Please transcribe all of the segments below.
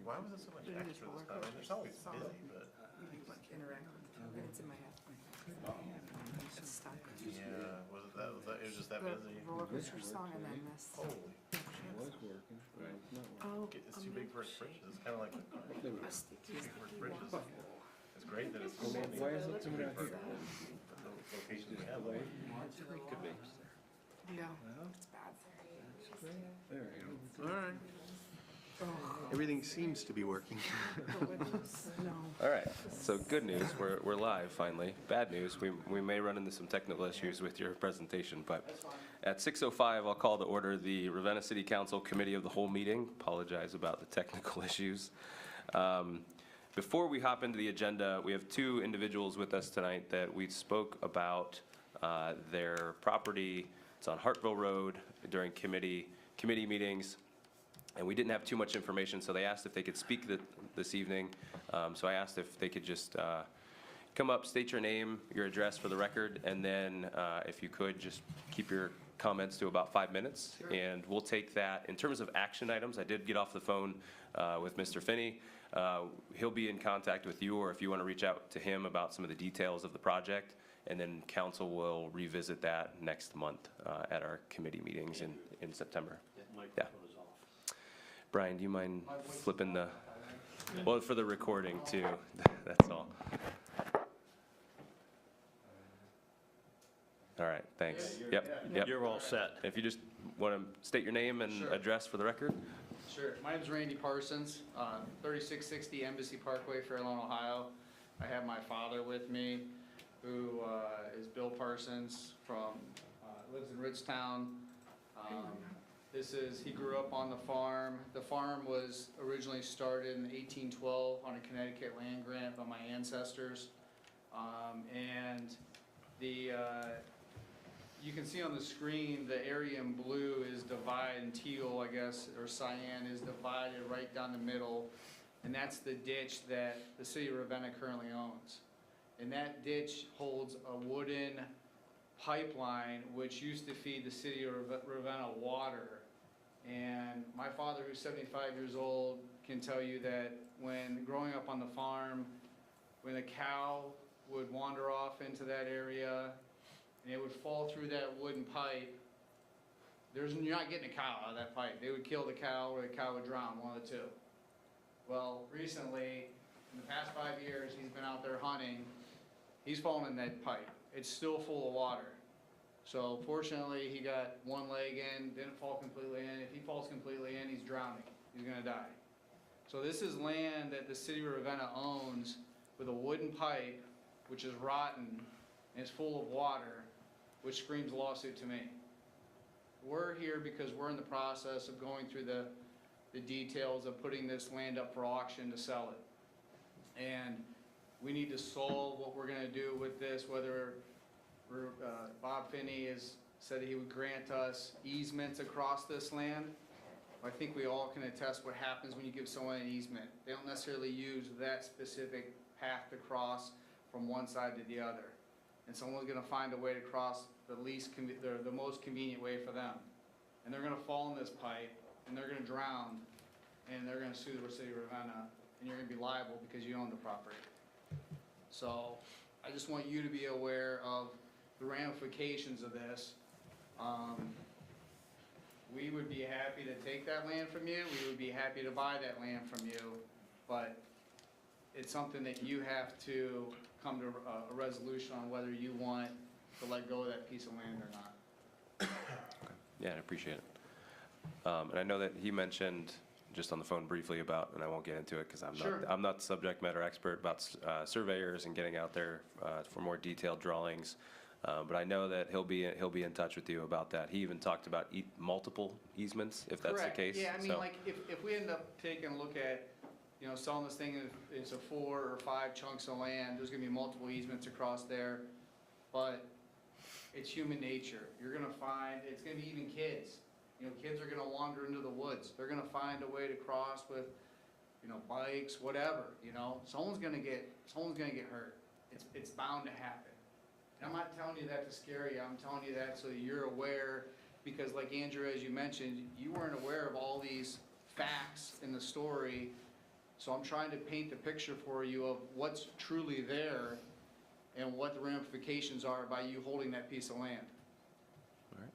why was it so much extra this time? I mean, it's always busy, but. Interact with it. It's in my head. It's stuck. Yeah, was it it was just that The busy? roller coaster song and then this. Holy, It was working, but it's not working. Oh, it's too big for its britches. It's kinda like the car. a sticky, Too big for its sticky britches. waffle. It's great that it's Well, standing. why is it coming out here? But the location we have. Away? Could be. No, it's bad. There you go. Alright. Everything seems to be working. No. All right, so good news, we're live finally. Bad news, we may run into some technical issues with your presentation, but at 6:05, I'll call to order the Ravenna City Council Committee of the Whole meeting. Apologize about the technical issues. Before we hop into the agenda, we have two individuals with us tonight that we spoke about their property. It's on Hartville Road during committee meetings. And we didn't have too much information, so they asked if they could speak this evening. So I asked if they could just come up, state your name, your address for the record, and then if you could, just keep your comments to about 5 minutes. Sure. And we'll take that. In terms of action items, I did get off the phone with Mr. Finney. He'll be in contact with you, or if you want to reach out to him about some of the details of the project, and then council will revisit that next month at our committee meetings in September. Yeah. Brian, do you mind flipping the, well, for the recording too, that's all. All right, thanks. Yep. You're all set. If you just want to state your name and Sure. address for the record? Sure. My name's Randy Parsons, 3660 Embassy Parkway, Fairlawn, Ohio. I have my father with me, who is Bill Parsons lives in Ridgetown. He grew up on the farm. The farm was originally started in 1812 on a Connecticut land grant by my ancestors. You can see on the screen, the area in blue is divided, and teal, I guess, or cyan is divided right down the middle. And that's the ditch that the city of Ravenna currently owns. And that ditch holds a wooden pipeline which used to feed the city of Ravenna water. And my father, who's 75 years old, can tell you that when growing up on the farm, when a cow would wander off into that area and it would fall through that wooden pipe, you're not getting a cow out of that pipe. They would kill the cow or the cow would drown, one of the two. Well, recently, in the past 5 years, he's been out there hunting. He's fallen in that pipe. It's still full of water. So fortunately, he got one leg in, didn't fall completely in. If he falls completely in, he's drowning. He's gonna die. So this is land that the city of Ravenna owns with a wooden pipe, which is rotten and is full of water, which screams lawsuit to me. We're here because we're in the process of going through the details of putting this land up for auction to sell it. And we need to solve what we're gonna do with this, whether Bob Finney has said he would grant us easements across this land. I think we all can attest what happens when you give someone an easement. They don't necessarily use that specific path to cross from one side to the other. And someone's gonna find a way to cross the most convenient way for them. And they're gonna fall in this pipe, and they're gonna drown, and they're gonna sue the city of Ravenna, and you're gonna be liable because you own the property. So I just want you to be aware of the ramifications of this. We would be happy to take that land from you. We would be happy to buy that land from you, but it's something that you have to come to a resolution on whether you want to let go of that piece of land or not. Yeah, I appreciate it. And I know that he mentioned just on the phone briefly about, and I won't get into it because I'm not the subject matter expert, about surveyors and getting out there for more detailed drawings. But I know that he'll be in touch with you about that. He even talked about multiple easements, if that's Correct. the case. Yeah, I mean, So- like, if we end up taking a look at, selling this thing into 4 or 5 chunks of land, there's gonna be multiple easements across there, but it's human nature. You're gonna find, it's gonna be even kids. Kids are gonna wander into the woods. They're gonna find a way to cross with, bikes, whatever, Someone's gonna get hurt. It's bound to happen. And I'm not telling you that to scare you. I'm telling you that so that you're aware, because like Andrew, as you mentioned, you weren't aware of all these facts in the story So I'm trying to paint the picture for you of what's truly there and what the ramifications are by you holding that piece of land, All right.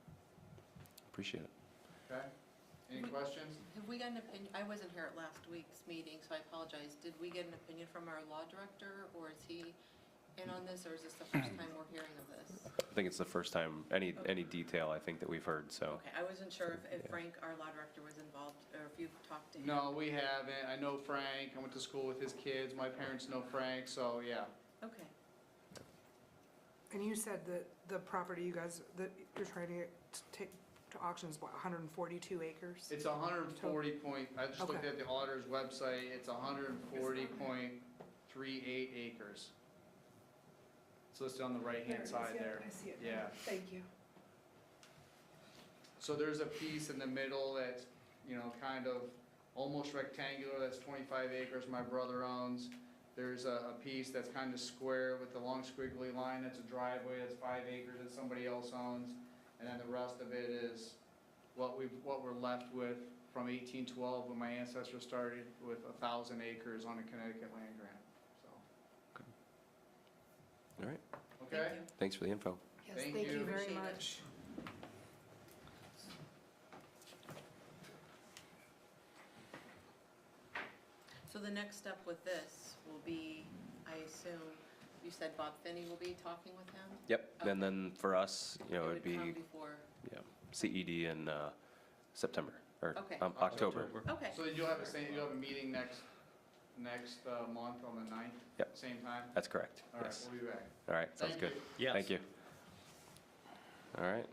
Appreciate it. okay? Any questions? Have we got an opinion, I wasn't here at last week's meeting, so I apologize. Did we get an opinion from our law director, or is he in on this, or is this the first time we're hearing of this? I think it's the first time, any detail I think that we've heard, so. Okay, I wasn't sure if Frank, our law director, was involved, or if you've talked to him. No, we haven't. I know Frank. I went to school with his kids. My parents know Frank, so yeah. Okay. And you said that the property you guys, that you're trying to take to auction is what, 142 acres? It's 140 point, I just looked Okay. at the auditor's website. It's 140.38 acres. It's listed on the right-hand side there. I see it. Yeah. Thank you. So there's a piece in the middle that's, you know, kind of almost rectangular, that's 25 acres my brother owns. There's a piece that's kind of square with the long squiggly line, that's a driveway, that's 5 acres that somebody else owns. And then the rest of it is what we're left with from 1812, when my ancestors started with 1,000 acres on a Connecticut land grant, so. All right. Okay? Thank you. Thanks for the info. Yes, Thank thank you. you very Appreciate it. much. So the next step with this will be, I assume, you said Bob Finney will be talking with him? Yep, and then for us, you know, It it'd would come be, before, yeah, CED in September, or Okay. October. okay. So you'll have a meeting next month on the 9th? Yep. Same time? That's correct, All right, yes. we'll be back. All right, sounds Thank good. you. Thank you. All right.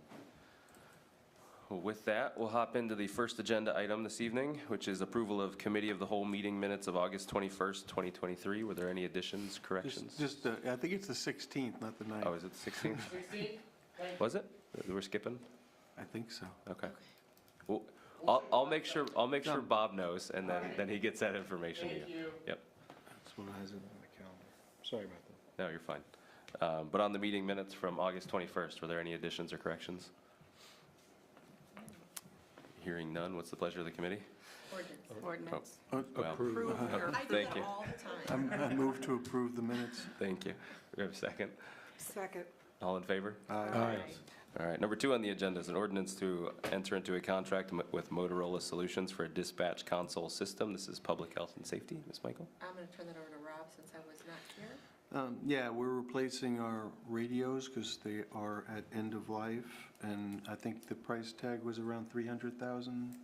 Well, with that, we'll hop into the first agenda item this evening, which is approval of Committee of the Whole meeting minutes of August 21st, 2023. Were there any additions, corrections? Just, I think it's the 16th, not the 9th. Oh, is it the 16th? 16? Was it? We're skipping? I think so. Okay. Well, I'll make sure Bob knows, and then he gets that information to you. Thank you. Yep. That's what has it on the calendar. Sorry about that. No, you're fine. But on the meeting minutes from August 21st, were there any additions or corrections? Hearing none, what's the pleasure of the committee? Ordinance. Well, Approve or- I do Thank that you. all the time. I move to approve the minutes. Thank you. We have a second. Second. All in favor? Aye. All right, number 2 on the agenda is an ordinance to enter into a contract with Motorola Solutions for a dispatch console system. This is public health and safety. Ms. Michael? I'm going to turn that over to Rob since I was not here. Yeah, we're replacing our radios because they are at end of life, and I think the price tag was around $300,000.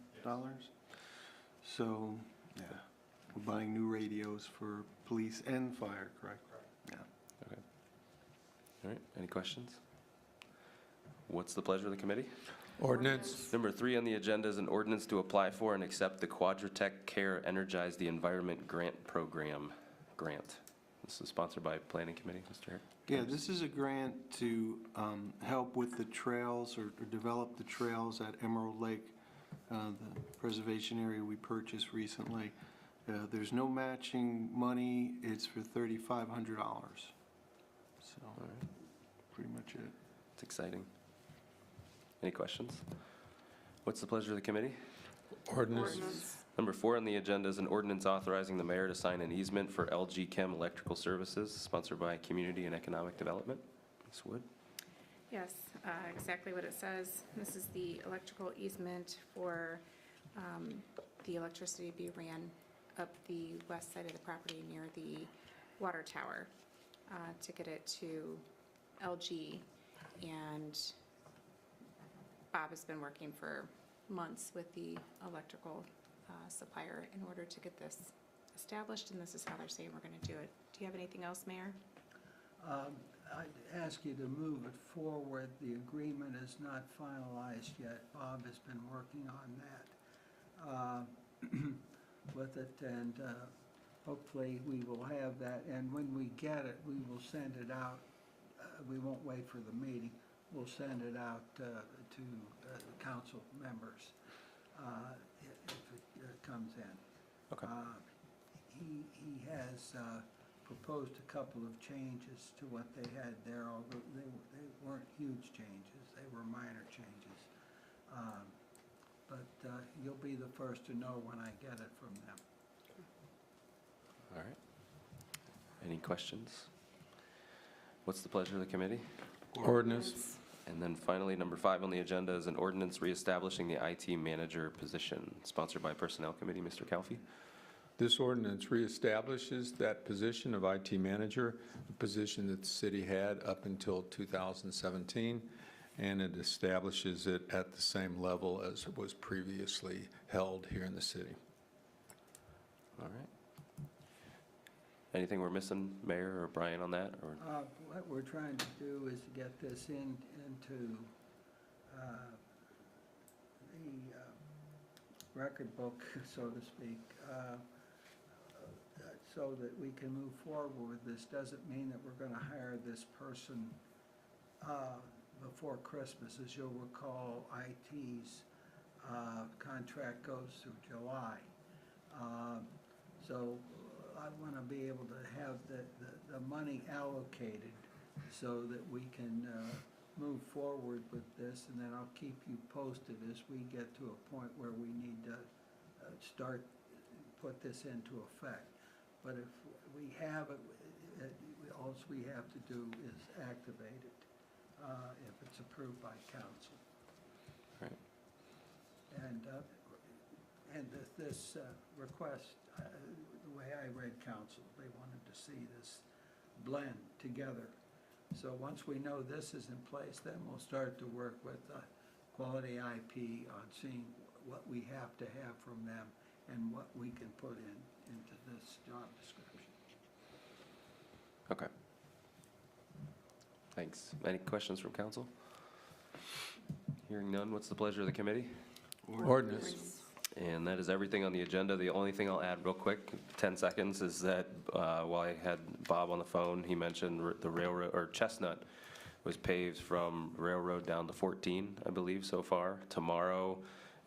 So, yeah, we're buying new radios for police and fire, correct? Yeah. Okay. All right, any questions? What's the pleasure of the committee? Ordinance. Number 3 on the agenda is an ordinance to apply for and accept the Quadratech Care Energize the Environment Grant Program grant. This is sponsored by Planning Committee, Mr. Hare. Yeah, this is a grant to help with the trails or develop the trails at Emerald Lake, the preservation area we purchased recently. There's no matching money, it's for $3,500. So, pretty much it. It's exciting. Any questions? What's the pleasure of the committee? Ordinance. Number 4 on the agenda is an ordinance authorizing the mayor to sign an easement for LG Chem Electrical Services, sponsored by Community and Economic Development. Ms. Wood? Yes, exactly what it says. This is the electrical easement for the electricity to be ran up the west side of the property near the water tower to get it to LG. And Bob has been working for months with the electrical supplier in order to get this established, and this is how they're saying we're going to do it. Do you have anything else, Mayor? I'd ask you to move it forward. The agreement is not finalized yet. Bob has been working on that with it, and hopefully we will have that. And when we get it, we will send it out. We won't wait for the meeting. We'll send it out to council members if it comes in. Okay. He has proposed a couple of changes to what they had there, although they weren't huge changes, they were minor changes. But you'll be the first to know when I get it from them. All right. Any questions? What's the pleasure of the committee? Ordinance. And then finally, number 5 on the agenda is an ordinance reestablishing the IT manager position, sponsored by Personnel Committee. Mr. Calfee? This ordinance reestablishes that position of IT manager, a position that the city had up until 2017, and it establishes it at the same level as it was previously held here in the city. All right. Anything we're missing, Mayor or Brian, on that? Or What we're trying to do is get this into the record book, so to speak, so that we can move forward with this. Doesn't mean that we're going to hire this person before Christmas. As you'll recall, IT's contract goes through July. So I want to be able to have the money allocated so that we can move forward with this, and then I'll keep you posted as we get to a point where we need to put this into effect. But if we have it, all we have to do is activate it if it's approved by council. Right. And this request, the way I read council, they wanted to see this blend together. So once we know this is in place, then we'll start to work with Quality IP on seeing what we have to have from them and what we can put into this job description. Okay. Thanks. Any questions from council? Hearing none, what's the pleasure of the committee? Ordinance. And that is everything on the agenda. The only thing I'll add real quick, 10 seconds, is that while I had Bob on the phone, he mentioned the railroad, or Chestnut, was paved from Railroad down to 14, I believe, so far. Tomorrow,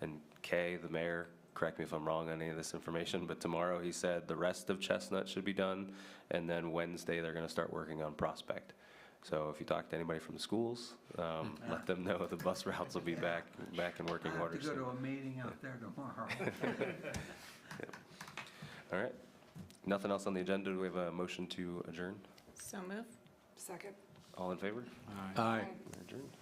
and Kay, the mayor, correct me if I'm wrong on any of this information, but tomorrow he said the rest of Chestnut should be done, and then Wednesday they're going to start working on Prospect. So if you talk to anybody from the schools, let them know the bus routes will be back in working I have order to go soon. to a meeting out there tomorrow. All right. Nothing else on the agenda. Do we have a motion to adjourn? So move. Second? All in favor? Aye. We're adjourned.